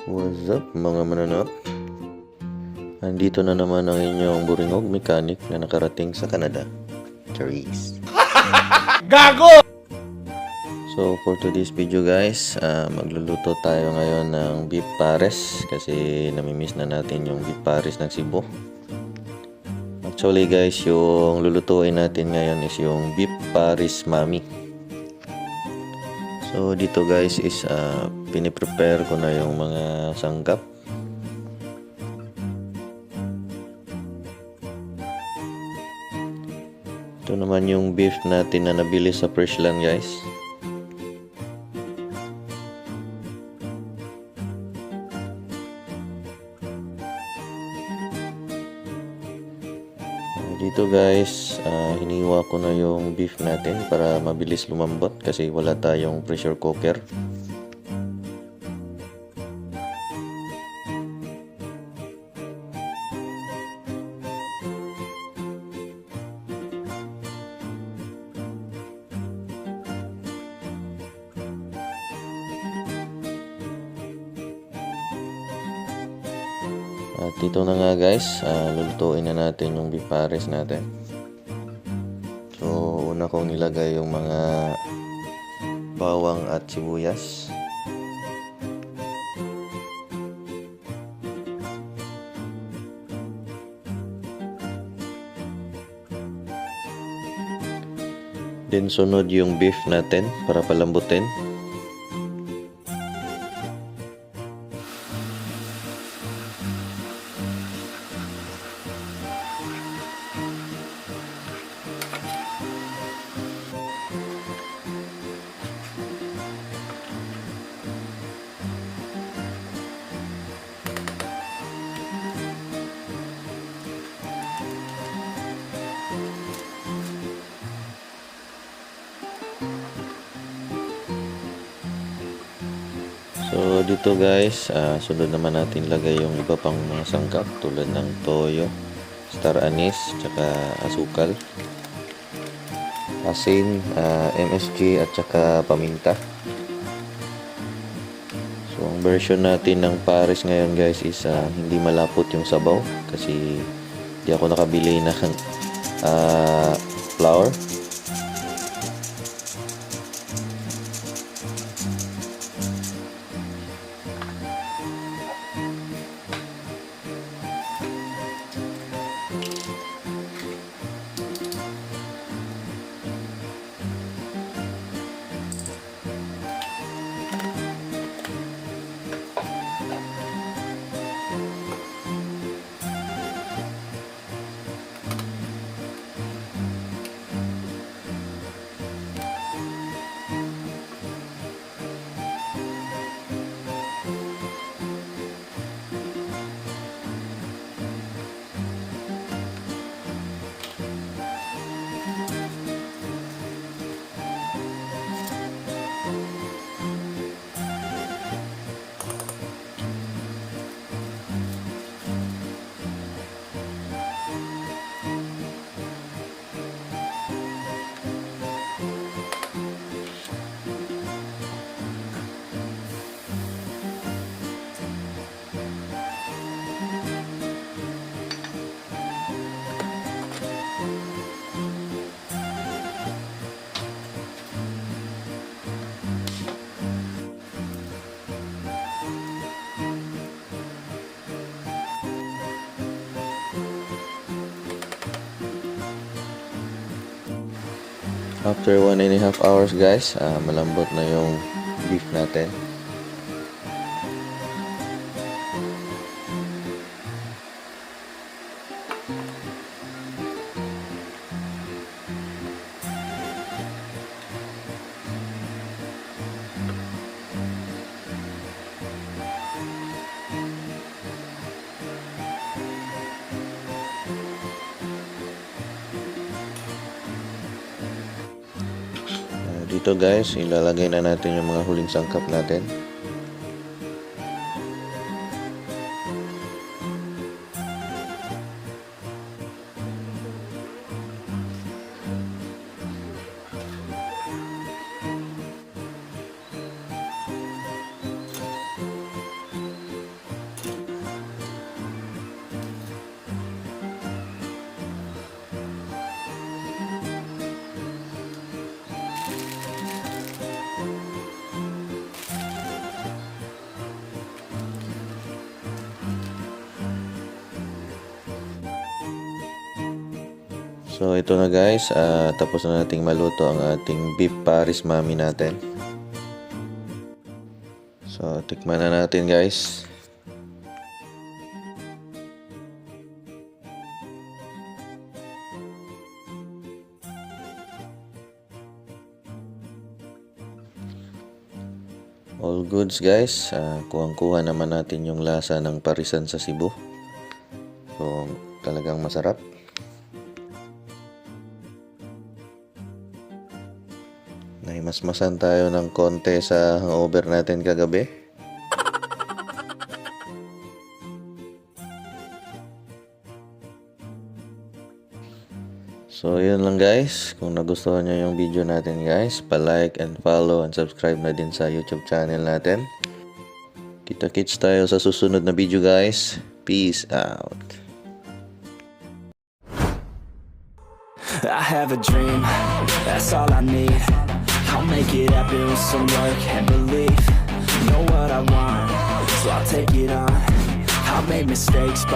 What's up mga mananap? Andito na naman ang inyong buringog mechanic na nakarating sa Canada. Charis! Gago! So for today's video guys, magluluto tayo ngayon ng beef pares kasi namimiss na natin yung beef pares ng Cebu. Actually guys, yung lulutuin natin ngayon is yung beef pares mami. So dito guys is piniprepare ko na yung mga sangkap. Ito naman yung beef natin na nabili sa Freshland guys. Dito guys, hiniwa ko na yung beef natin para mabilis lumambot kasi wala tayong pressure cooker. At dito na nga guys, lulutuin na natin yung beef pares natin. So una kong nilagay yung mga bawang at sibuyas. Then sunod yung beef natin para palambutin. So dito guys, sunod naman natin lagay yung iba pang mga sangkap tulad ng toyo, star anise, tsaka asukal, asin, MSG at tsaka paminta. So ang version natin ng pares ngayon guys is hindi malapot yung sabaw kasi hindi ako nakabili ng flour. After 1.5 hours guys, malambot na yung beef natin. Dito guys, ilalagay na natin yung mga huling sangkap natin. So ito na guys, tapos na nating maluto ang ating beef Paris mami natin. So tikman na natin guys. All goods guys, kuhang-kuha naman natin yung lasa ng parisan sa Cebu. So talagang masarap. Nahimasmasan tayo ng konti sa hangover natin kagabi. So yun lang guys, kung nagustuhan nyo yung video natin guys, pa-like and follow and subscribe na din sa YouTube channel natin. Kita-kits tayo sa susunod na video guys. Peace out. I have a dream, that's all I need. I'll make it happen with some work and belief. Know what I want, so I'll take it on. I'll make mistakes, but